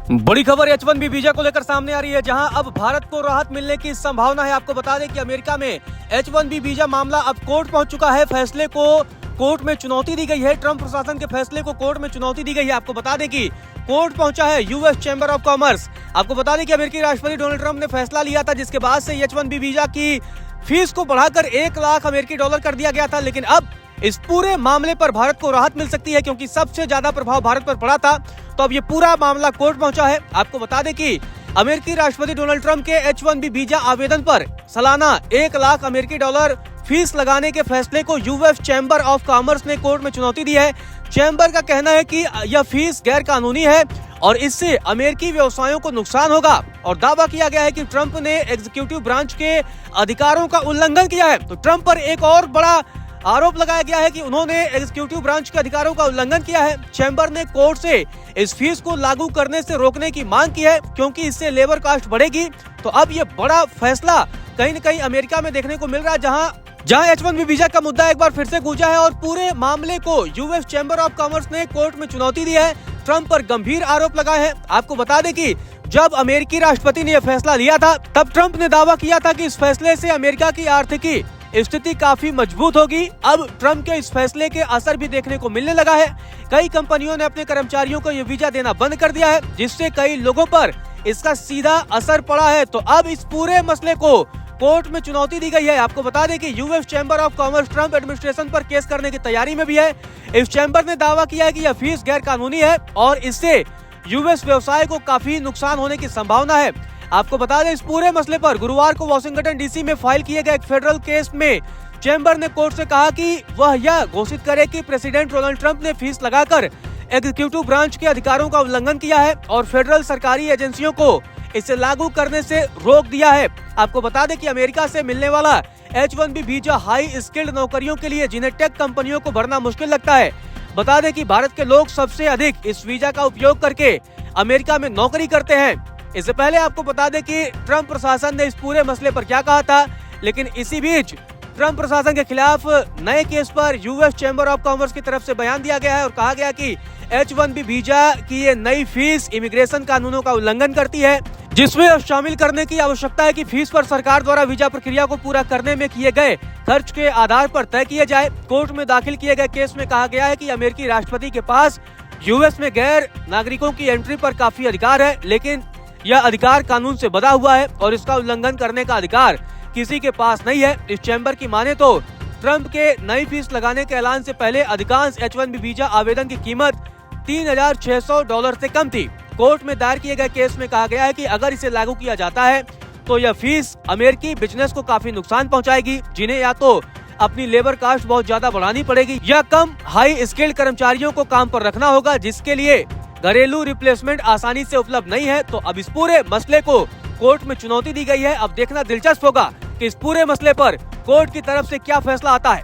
बड़ी खबर H1B visa को लेकर सामने आ रही है, जहां अब भारत को राहत मिलने की संभावना है। आपको बता दें कि अमेरिका में H1B वीजा मामला अब कोर्ट पहुंच चुका है। फैसले को कोर्ट में चुनौती दी गई है। ट्रंप प्रशासन के फैसले को कोर्ट में चुनौती दी गई है। आपको बता दें कि कोर्ट पहुंचा है यूएस चैम्बर ऑफ कॉमर्स। आपको बता दें कि अमेरिकी राष्ट्रपति डोनाल्ड ट्रंप ने फैसला लिया था, जिसके बाद से H1B वीजा की फीस को बढ़ाकर 1 लाख अमेरिकी डॉलर कर दिया गया था। लेकिन अब इस पूरे मामले पर भारत को राहत मिल सकती है, क्योंकि सबसे ज्यादा प्रभाव भारत पर पड़ा था। तो अब ये पूरा मामला कोर्ट पहुंचा है। आपको बता दें कि अमेरिकी राष्ट्रपति डोनाल्ड ट्रंप के H1B वीजा आवेदन पर सालाना 1 लाख अमेरिकी डॉलर फीस लगाने के फैसले को यूएस चैम्बर ऑफ कॉमर्स ने कोर्ट में चुनौती दी है। चैम्बर का कहना है कि यह फीस गैर कानूनी है और इससे अमेरिकी व्यवसायों को नुकसान होगा। और दावा किया गया है कि ट्रंप ने एग्जीक्यूटिव ब्रांच के अधिकारों का उल्लंघन किया है। तो ट्रंप पर एक और बड़ा आरोप लगाया गया है कि उन्होंने एग्जीक्यूटिव ब्रांच के अधिकारों का उल्लंघन किया है। चैम्बर ने कोर्ट से इस फीस को लागू करने से रोकने की मांग की है, क्योंकि इससे लेबर कास्ट बढ़ेगी। तो अब ये बड़ा फैसला कहीं न कहीं अमेरिका में देखने को मिल रहा है, जहां H1B वीजा का मुद्दा एक बार फिर से गूंजा है और पूरे मामले को यूएस चैम्बर ऑफ कॉमर्स ने कोर्ट में चुनौती दी है। ट्रंप पर गंभीर आरोप लगाए हैं। आपको बता दें कि जब अमेरिकी राष्ट्रपति ने यह फैसला लिया था, तब ट्रंप ने दावा किया था कि इस फैसले से अमेरिका की आर्थिकी स्थिति काफी मजबूत होगी। अब ट्रंप के इस फैसले के असर भी देखने को मिलने लगा है। कई कंपनियों ने अपने कर्मचारियों को ये वीजा देना बंद कर दिया है, जिससे कई लोगों पर इसका सीधा असर पड़ा है। तो अब इस पूरे मसले को कोर्ट में चुनौती दी गई है। आपको बता दें कि US chamber of commerce Trump administration पर केस करने की तैयारी में भी है। इस चैम्बर ने दावा किया है कि यह फीस गैर कानूनी है और इससे यूएस व्यवसाय को काफी नुकसान होने की संभावना है। आपको बता दें, इस पूरे मसले पर गुरुवार को वाशिंगटन डीसी में फाइल किए गए एक फेडरल केस में चैम्बर ने कोर्ट से कहा कि वह यह घोषित करे कि प्रेसिडेंट डोनाल्ड ट्रंप ने फीस लगाकर एग्जीक्यूटिव ब्रांच के अधिकारों का उल्लंघन किया है और फेडरल सरकारी एजेंसियों को इसे लागू करने से रोक दिया है। आपको बता दें कि अमेरिका से मिलने वाला H1B वीजा हाई स्किल्ड नौकरियों के लिए, जिन्हें टेक कंपनियों को भरना मुश्किल लगता है। बता दें कि भारत के लोग सबसे अधिक इस वीजा का उपयोग करके अमेरिका में नौकरी करते हैं। इससे पहले आपको बता दें कि ट्रंप प्रशासन ने इस पूरे मसले पर क्या कहा था, लेकिन इसी बीच ट्रंप प्रशासन के खिलाफ नए केस पर यूएस चैम्बर ऑफ कॉमर्स की तरफ से बयान दिया गया है और कहा गया कि H1B वीजा की ये नई फीस इमिग्रेशन कानूनों का उल्लंघन करती है, जिसमें शामिल करने की आवश्यकता है कि फीस पर सरकार द्वारा वीजा प्रक्रिया को पूरा करने में किए गए खर्च के आधार पर तय किए जाए। कोर्ट में दाखिल किए गए केस में कहा गया है कि अमेरिकी राष्ट्रपति के पास यूएस में गैर नागरिकों की एंट्री पर काफी अधिकार है, लेकिन यह अधिकार कानून से बंधा हुआ है और इसका उल्लंघन करने का अधिकार किसी के पास नहीं है। इस चैम्बर की माने तो ट्रंप के नई फीस लगाने के ऐलान से पहले अधिकांश H1B वीजा आवेदन की कीमत $3,600 से कम थी। कोर्ट में दायर किए गए केस में कहा गया है कि अगर इसे लागू किया जाता है तो यह फीस अमेरिकी बिजनेस को काफी नुकसान पहुंचाएगी, जिन्हें या तो अपनी लेबर कास्ट बहुत ज्यादा बढ़ानी पड़ेगी या कम हाई स्किल्ड कर्मचारियों को काम पर रखना होगा, जिसके लिए घरेलू रिप्लेसमेंट आसानी से उपलब्ध नहीं है। तो अब इस पूरे मसले को कोर्ट में चुनौती दी गई है। अब देखना दिलचस्प होगा कि इस पूरे मसले पर कोर्ट की तरफ से क्या फैसला आता है।